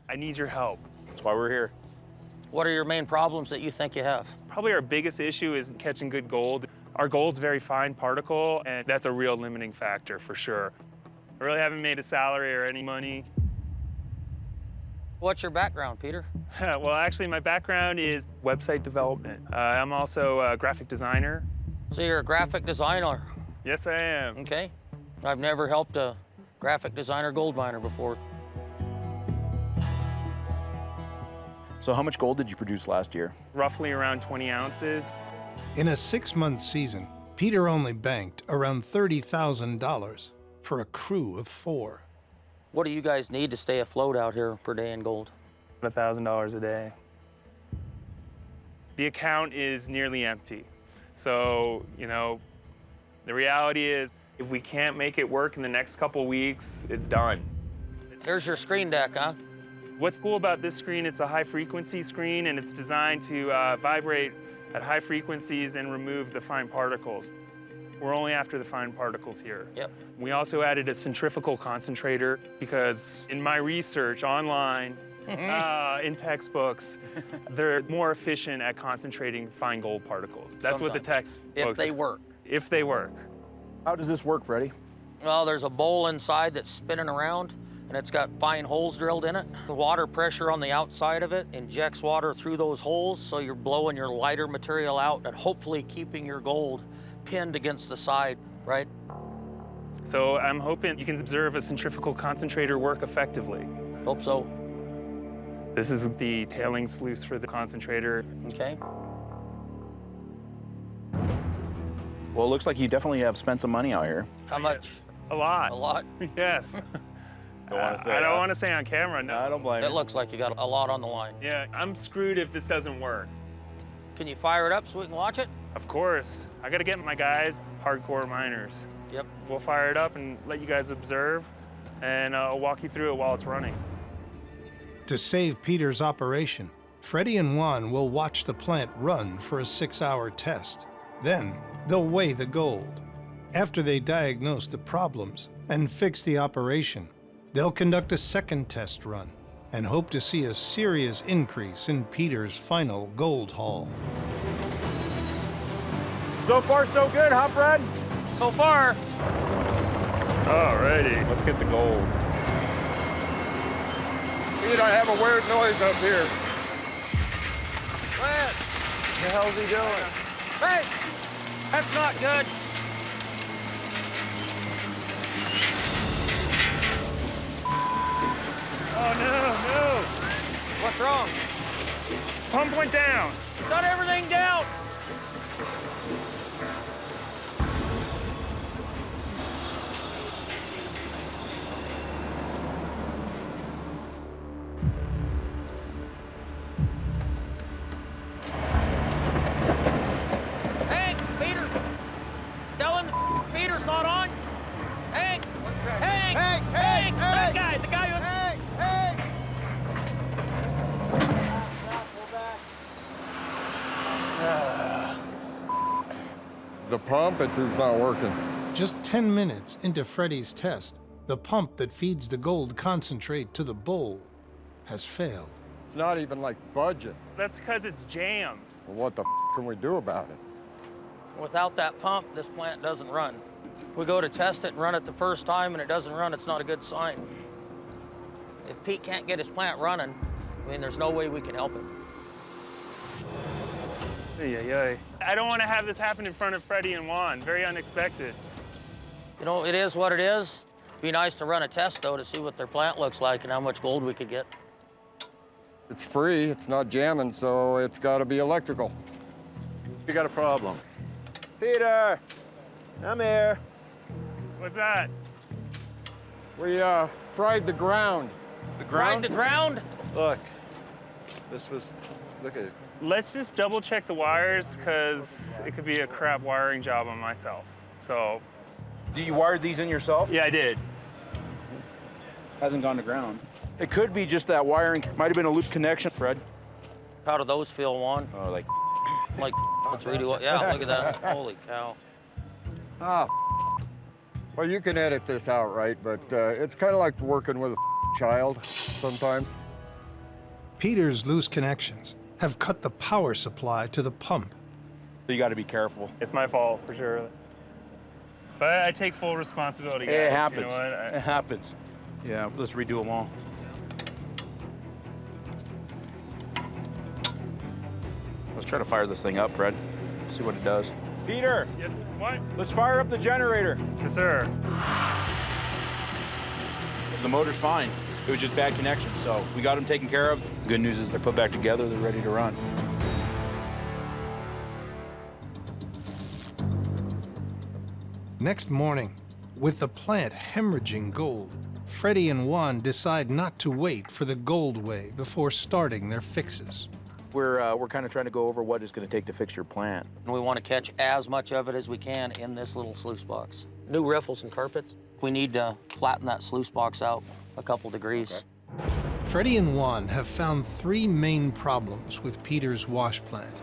I need your help. That's why we're here. What are your main problems that you think you have? Probably our biggest issue is catching good gold. Our gold's very fine particle, and that's a real limiting factor for sure. I really haven't made a salary or any money. What's your background, Peter? Well, actually, my background is website development. I'm also a graphic designer. So you're a graphic designer, Yes, I am. okay? I've never helped a graphic designer gold miner before. So how much gold did you produce last year? Roughly around 20 ounces. In a 6-month season, Peter only banked around $30,000 for a crew of 4. What do you guys need to stay afloat out here per day in gold? $1,000 a day. The account is nearly empty. So, you know, the reality is if we can't make it work in the next couple weeks, it's done. Here's your screen deck, huh? What's cool about this screen, it's a high frequency screen and it's designed to vibrate at high frequencies and remove the fine particles. We're only after the fine particles here. Yep. We also added a centrifugal concentrator because in my research online, in textbooks, they're more efficient at concentrating fine gold particles. That's what the Sometimes. textbooks. If they work. If they work. How does this work, Freddy? Well, there's a bowl inside that's spinning around, and it's got fine holes drilled in it. The water pressure on the outside of it injects water through those holes, so you're blowing your lighter material out and hopefully keeping your gold pinned against the side, right? So I'm hoping you can observe a centrifugal concentrator work effectively. Hope so. This is the tailing sluice for the concentrator. Okay. Well, it looks like you definitely have spent some money out here. How much? A lot. A lot? Yes. Don't wanna say I don't that. want to say on camera, no. I don't blame It you. looks like you got a lot on the line. Yeah, I'm screwed if this doesn't work. Can you fire it up so we can watch it? Of course. I got to get my guys, hardcore miners. Yep. We'll fire it up and let you guys observe, and I'll walk you through it while it's running. To save Peter's operation, Freddy and Juan will watch the plant run for a 6-hour test. Then they'll weigh the gold. After they diagnose the problems and fix the operation, they'll conduct a second test run and hope to see a serious increase in Peter's final gold haul. So far, so good, huh, Fred? So far, Alrighty. Let's get the gold. Pete, I have a weird noise up here. What The hell's he doing? Hey, that's not good. Oh, no. What's wrong? Pump went down. Shut everything down. Hank, Peter. Tell him Peter's not on. Hank. Hank. That guy. The guy who. The pump, it's not working. Just 10 minutes into Freddy's test, the pump that feeds the gold concentrate to the bowl has failed. It's not even like budget. That's because it's jammed. Well, what the can we do about it? Without that pump, this plant doesn't run. We go to test it and run it the first time and it doesn't run, it's not a good sign. If Pete can't get his plant running, I mean, there's no way we can help him. I don't want to have this happen in front of Freddy and Juan. Very unexpected. You know, it is what it is. Be nice to run a test, though, to see what their plant looks like and how much gold we could get. It's free, it's not jamming, so it's got to be electrical. We got a problem. Peter, I'm here. What's that? We fried the ground. Fried the ground? Look, look at it. Let's just double check the wires because it could be a crap wiring job on myself. So, You wired these in yourself? yeah, I did. Hasn't gone to ground. It could be just that wiring. Might have been a loose connection, Fred. How do those feel, Juan? Oh, like, Like, let's redo it. Yeah, look at that. Holy cow. Ah, well, you can edit this out, right? But it's kind of like working with a child sometimes. Peter's loose connections have cut the power supply to the pump. You got to be careful. It's my fault, for sure. But I take full responsibility, guys. It happens. You know what? It happens. Yeah, let's redo them all. Let's try to fire this thing up, Fred. See what it does. Peter, Yes, what? let's fire up the generator. Yes, sir. The motor's fine. It was just bad connection, so we got them taken care of. The good news is they're put back together. They're ready to run. Next morning, with the plant hemorrhaging gold, Freddy and Juan decide not to wait for the gold wave before starting their fixes. We're kind of trying to go over what it's going to take to fix your plant. And we want to catch as much of it as we can in this little sluice box. New riffles and carpets. We need to flatten that sluice box out a couple degrees. Okay. Freddy and Juan have found three main problems with Peter's wash plant.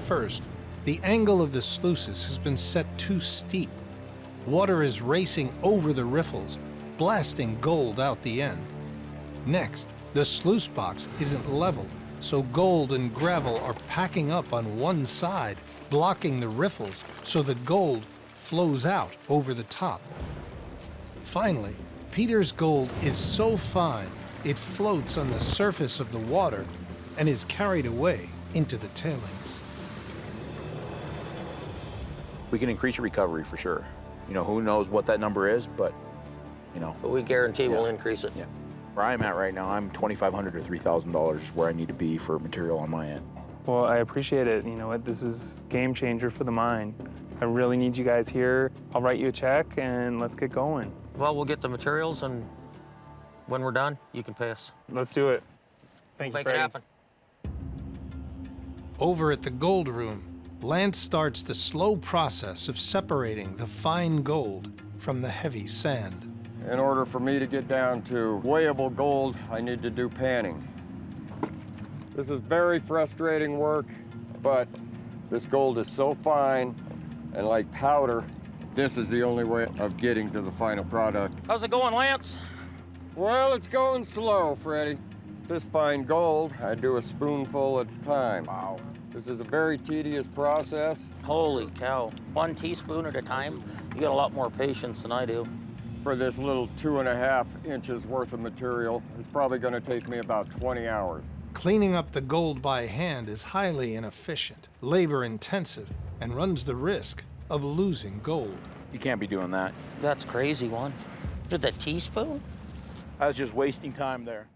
First, the angle of the sluices has been set too steep. Water is racing over the riffles, blasting gold out the end. Next, the sluice box isn't level, so gold and gravel are packing up on one side, blocking the riffles so the gold flows out over the top. Finally, Peter's gold is so fine it floats on the surface of the water and is carried away into the tailings. We can increase your recovery for sure. You know, who knows what that number is, but, you know. But we guarantee we'll Yeah. increase it. Yeah. Where I'm at right now, I'm $2,500 to $3,000 is where I need to be for material on my end. Well, I appreciate it. You know what? This is game changer for the mine. I really need you guys here. I'll write you a check and let's get going. Well, we'll get the materials, and when we're done, you can pay us. Let's do it. Thank you, Make it Freddy. happen. Over at the gold room, Lance starts the slow process of separating the fine gold from the heavy sand. In order for me to get down to weighable gold, I need to do panning. This is very frustrating work, but this gold is so fine and like powder, this is the only way of getting to the final product. How's it going, Lance? Well, it's going slow, Freddy. This fine gold, I do a spoonful at a time. Wow. This is a very tedious process. Holy cow. 1 teaspoon at a time? You got a lot more patience than I do. For this little 2.5 inches worth of material, it's probably gonna take me about 20 hours. Cleaning up the gold by hand is highly inefficient, labor-intensive, and runs the risk of losing gold. You can't be doing that. That's crazy, one. With a teaspoon? I was just wasting time there.